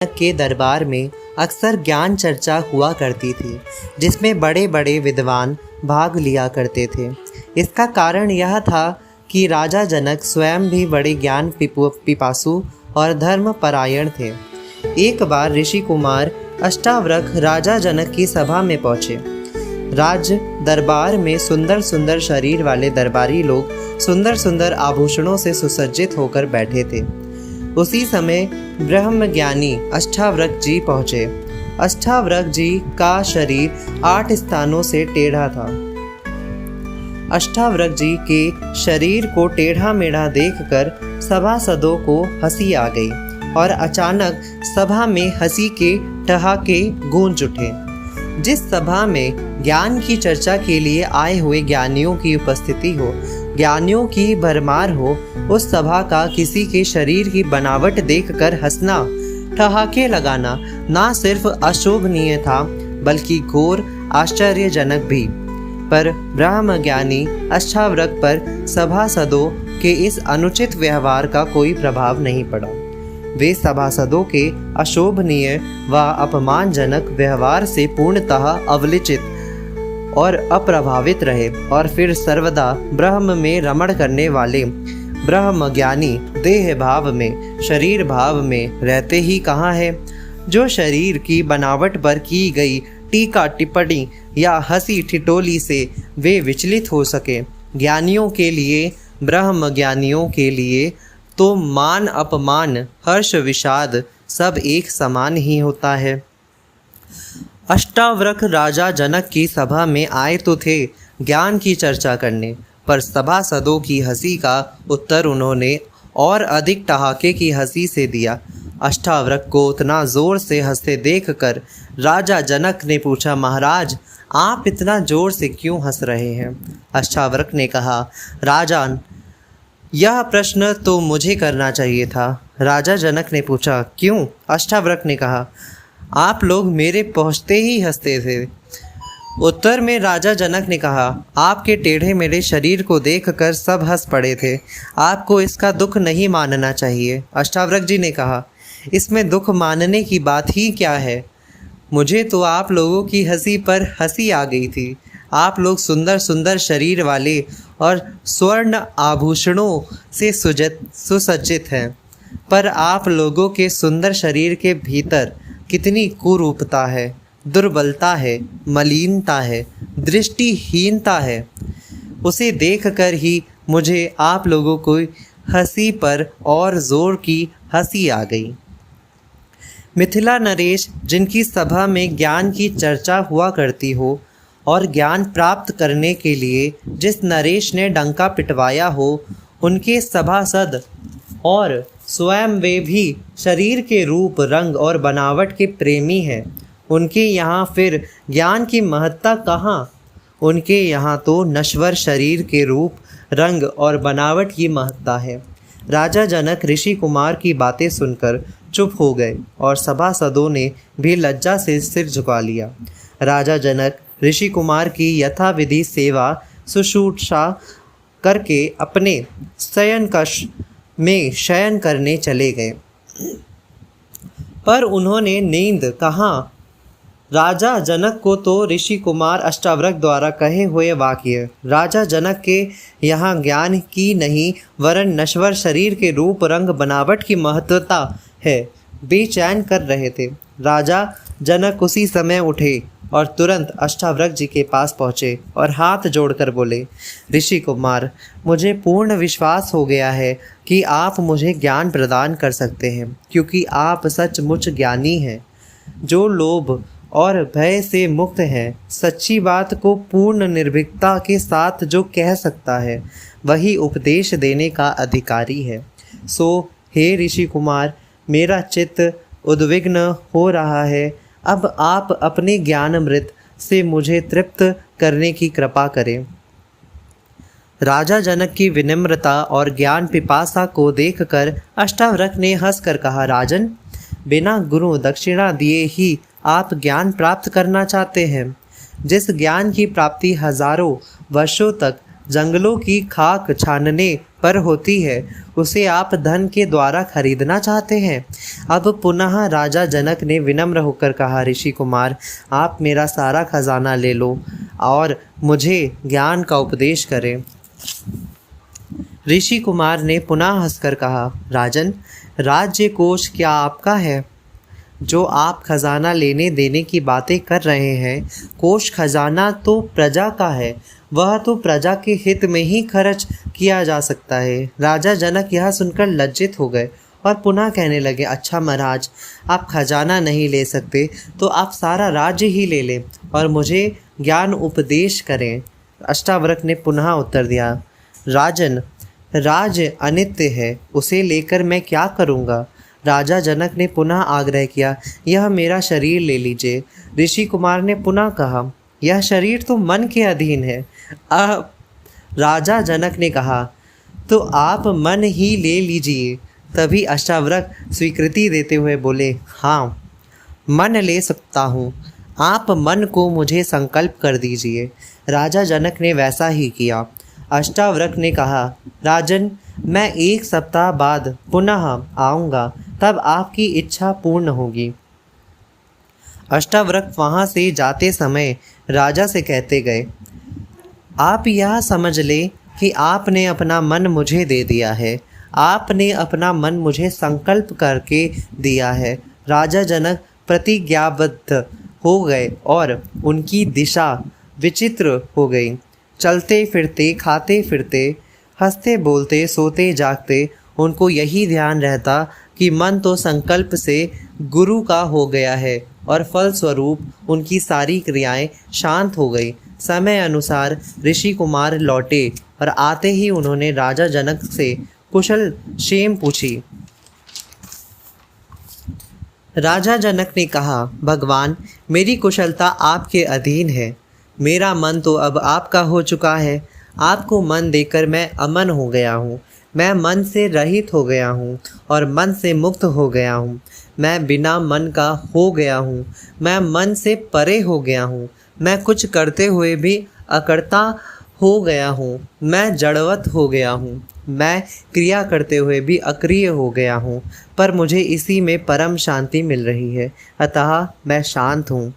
के दरबार में अक्सर ज्ञान चर्चा हुआ करती थी, जिसमें बड़े बड़े विद्वान भाग लिया करते थे। इसका कारण यह था कि राजा जनक स्वयं भी बड़े ज्ञान पिपासु और धर्मपरायण थे। एक बार ऋषि कुमार अष्टावक्र राजा जनक की सभा में पहुँचे। राज दरबार में सुंदर सुंदर शरीर वाले दरबारी लोग सुंदर सुंदर आभूषणों से सुसज्जित होकर बैठे थे। उसी समय ब्रह्मज्ञानी अष्टावक्र जी पहुँचे। अष्टावक्र जी का शरीर 8 स्थानों से टेढ़ा था। अष्टावक्र जी के शरीर को टेढ़ा मेढ़ा देखकर सभासदों को हंसी आ गई और अचानक सभा में हंसी के ठहाके गूंज उठे। जिस सभा में ज्ञान की चर्चा के लिए आए हुए ज्ञानियों की उपस्थिति हो, ज्ञानियों की भरमार हो, उस सभा का किसी के शरीर की बनावट देखकर हंसना, ठहाके लगाना ना सिर्फ अशोभनीय था बल्कि घोर आश्चर्यजनक भी। पर ब्रह्मज्ञानी अष्टावक्र पर सभासदों के इस अनुचित व्यवहार का कोई प्रभाव नहीं पड़ा। वे सभासदों के अशोभनीय व अपमानजनक व्यवहार से पूर्णतः अवलिचित और अप्रभावित रहे और फिर सर्वदा ब्रह्म में रमण करने वाले ब्रह्मज्ञानी देह भाव में, शरीर भाव में रहते ही कहाँ है। जो शरीर की बनावट पर की गई टीका टिप्पणी या हंसी ठिठोली से वे विचलित हो सके। ज्ञानियों के लिए, ब्रह्मज्ञानियों के लिए तो मान अपमान, हर्ष विषाद सब एक समान ही होता है। अष्टावक्र राजा जनक की सभा में आए तो थे ज्ञान की चर्चा करने, पर सभासदों की हंसी का उत्तर उन्होंने और अधिक ठहाके की हंसी से दिया। अष्टावक्र को उतना जोर से हंसते देखकर राजा जनक ने पूछा, महाराज आप इतना जोर से क्यों हंस रहे हैं? अष्टावक्र ने कहा, राजन यह प्रश्न तो मुझे करना चाहिए था। राजा जनक ने पूछा, क्यों? अष्टावक्र ने कहा, आप लोग मेरे पहुँचते ही हंसते थे। उत्तर में राजा जनक ने कहा, आपके टेढ़े मेढ़े शरीर को देखकर सब हंस पड़े थे, आपको इसका दुख नहीं मानना चाहिए। अष्टावक्र जी ने कहा, इसमें दुख मानने की बात ही क्या है? मुझे तो आप लोगों की हंसी पर हंसी आ गई थी। आप लोग सुंदर सुंदर शरीर वाले और स्वर्ण आभूषणों से सुसज्जित हैं, पर आप लोगों के सुंदर शरीर के भीतर कितनी कुरूपता है, दुर्बलता है, मलिनता है, दृष्टिहीनता है। उसे देखकर ही मुझे आप लोगों को हंसी पर और जोर की हंसी आ गई। मिथिला नरेश, जिनकी सभा में ज्ञान की चर्चा हुआ करती हो और ज्ञान प्राप्त करने के लिए जिस नरेश ने डंका पिटवाया हो, उनके सभासद और स्वयं वे भी शरीर के रूप, रंग और बनावट के प्रेमी हैं। उनके यहाँ फिर ज्ञान की महत्ता कहाँ? उनके यहाँ तो नश्वर शरीर के रूप, रंग और बनावट की महत्ता है। राजा जनक ऋषि कुमार की बातें सुनकर चुप हो गए और सभासदों ने भी लज्जा से सिर झुका लिया। राजा जनक ऋषि कुमार की यथाविधि सेवा शुश्रूषा करके अपने शयन कक्ष में शयन करने चले गए, पर उन्होंने नींद कहाँ? राजा जनक को तो ऋषि कुमार अष्टावक्र द्वारा कहे हुए वाक्य राजा जनक के यहाँ ज्ञान की नहीं वरन नश्वर शरीर के रूप, रंग, बनावट की महत्वता है, बेचैन कर रहे थे। राजा जनक उसी समय उठे और तुरंत अष्टावक्र जी के पास पहुँचे और हाथ जोड़कर बोले, ऋषि कुमार, मुझे पूर्ण विश्वास हो गया है कि आप मुझे ज्ञान प्रदान कर सकते हैं, क्योंकि आप सचमुच ज्ञानी हैं। जो लोभ और भय से मुक्त हैं, सच्ची बात को पूर्ण निर्भीकता के साथ जो कह सकता है, वही उपदेश देने का अधिकारी है। सो हे ऋषि कुमार, मेरा चित्त उद्विग्न हो रहा है। अब आप अपने ज्ञानामृत से मुझे तृप्त करने की कृपा करें। राजा जनक की विनम्रता और ज्ञान पिपासा को देखकर अष्टावक्र ने हंसकर कहा, राजन, बिना गुरु दक्षिणा दिए ही आप ज्ञान प्राप्त करना चाहते हैं? जिस ज्ञान की प्राप्ति हजारों वर्षों तक जंगलों की खाक छानने पर होती है, उसे आप धन के द्वारा खरीदना चाहते हैं। अब पुनः राजा जनक ने विनम्र होकर कहा, ऋषि कुमार, आप मेरा सारा खजाना ले लो और मुझे ज्ञान का उपदेश करें। ऋषि कुमार ने पुनः हंसकर कहा, राजन, राज्य कोष क्या आपका है? जो आप खजाना लेने देने की बातें कर रहे हैं, कोष खजाना तो प्रजा का है, वह तो प्रजा के हित में ही खर्च किया जा सकता है। राजा जनक यह सुनकर लज्जित हो गए और पुनः कहने लगे, अच्छा महाराज, आप खजाना नहीं ले सकते तो आप सारा राज्य ही ले लें और मुझे ज्ञान उपदेश करें। अष्टावक्र ने पुनः उत्तर दिया, राजन, राज्य अनित्य है, उसे लेकर मैं क्या करूँगा? राजा जनक ने पुनः आग्रह किया, यह मेरा शरीर ले लीजिए। ऋषि कुमार ने पुनः कहा, यह शरीर तो मन के अधीन है। राजा जनक ने कहा, तो आप मन ही ले लीजिए। तभी अष्टावक्र स्वीकृति देते हुए बोले, हाँ, मन ले सकता हूँ, आप मन को मुझे संकल्प कर दीजिए। राजा जनक ने वैसा ही किया। अष्टावक्र ने कहा, राजन, मैं 1 सप्ताह बाद पुनः आऊँगा, तब आपकी इच्छा पूर्ण होगी। अष्टावक्र वहाँ से जाते समय राजा से कहते गए, आप यह समझ लें कि आपने अपना मन मुझे दे दिया है, आपने अपना मन मुझे संकल्प करके दिया है। राजा जनक प्रतिज्ञाबद्ध हो गए और उनकी दिशा विचित्र हो गई। चलते फिरते, खाते फिरते, हंसते बोलते, सोते जागते उनको यही ध्यान रहता कि मन तो संकल्प से गुरु का हो गया है और फलस्वरूप उनकी सारी क्रियाएं शांत हो गई। समय अनुसार ऋषि कुमार लौटे और आते ही उन्होंने राजा जनक से कुशल क्षेम पूछी। राजा जनक ने कहा, भगवान, मेरी कुशलता आपके अधीन है। मेरा मन तो अब आपका हो चुका है। आपको मन देकर मैं अमन हो गया हूँ। मैं मन से रहित हो गया हूँ और मन से मुक्त हो गया हूँ। मैं बिना मन का हो गया हूँ। मैं मन से परे हो गया हूँ। मैं कुछ करते हुए भी अकर्ता हो गया हूँ। मैं जड़वत हो गया हूँ। मैं क्रिया करते हुए भी अक्रिय हो गया हूँ, पर मुझे इसी में परम शांति मिल रही है, अतः मैं शांत हूँ।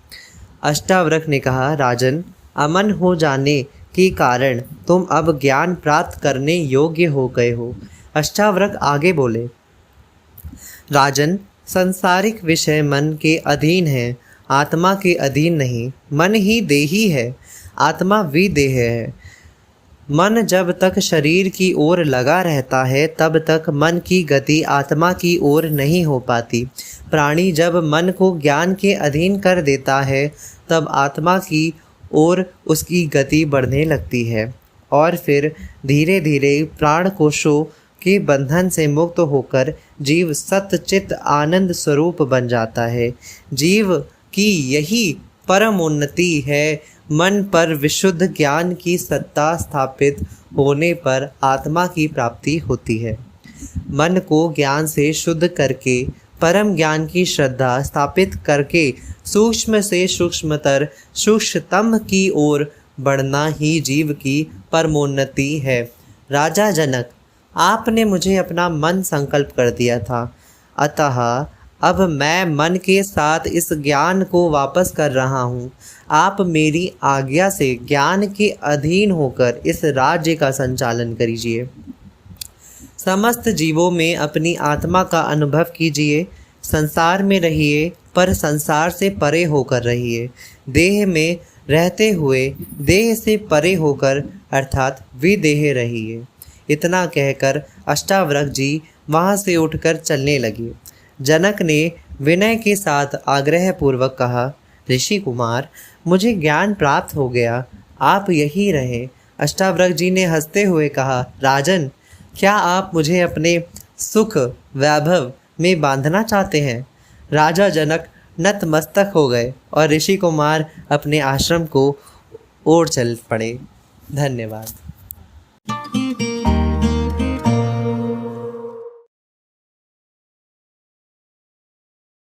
अष्टावक्र ने कहा, राजन, अमन हो जाने के कारण तुम अब ज्ञान प्राप्त करने योग्य हो गए हो। अष्टावक्र आगे बोले, राजन, संसारिक विषय मन के अधीन है, आत्मा के अधीन नहीं। मन ही देही है, आत्मा विदेह है। मन जब तक शरीर की ओर लगा रहता है तब तक मन की गति आत्मा की ओर नहीं हो पाती। प्राणी जब मन को ज्ञान के अधीन कर देता है तब आत्मा की ओर उसकी गति बढ़ने लगती है और फिर धीरे धीरे प्राण कोशों के बंधन से मुक्त होकर जीव सच्चित आनंद स्वरूप बन जाता है। जीव की यही परमोन्नति है। मन पर विशुद्ध ज्ञान की सत्ता स्थापित होने पर आत्मा की प्राप्ति होती है। मन को ज्ञान से शुद्ध करके परम ज्ञान की श्रद्धा स्थापित करके सूक्ष्म से सूक्ष्मतर सूक्ष्मतम की ओर बढ़ना ही जीव की परमोन्नति है। राजा जनक, आपने मुझे अपना मन संकल्प कर दिया था, अतः अब मैं मन के साथ इस ज्ञान को वापस कर रहा हूँ। आप मेरी आज्ञा से ज्ञान के अधीन होकर इस राज्य का संचालन करिए। समस्त जीवों में अपनी आत्मा का अनुभव कीजिए। संसार में रहिए पर संसार से परे होकर रहिए। देह में रहते हुए देह से परे होकर अर्थात विदेह रहिए। इतना कहकर अष्टावक्र जी वहाँ से उठकर चलने लगे। जनक ने विनय के साथ आग्रह पूर्वक कहा, ऋषि कुमार, मुझे ज्ञान प्राप्त हो गया, आप यहीं रहें। अष्टावक्र जी ने हंसते हुए कहा, राजन, क्या आप मुझे अपने सुख वैभव में बांधना चाहते हैं? राजा जनक नतमस्तक हो गए और ऋषि कुमार अपने आश्रम को ओर चल पड़े। धन्यवाद।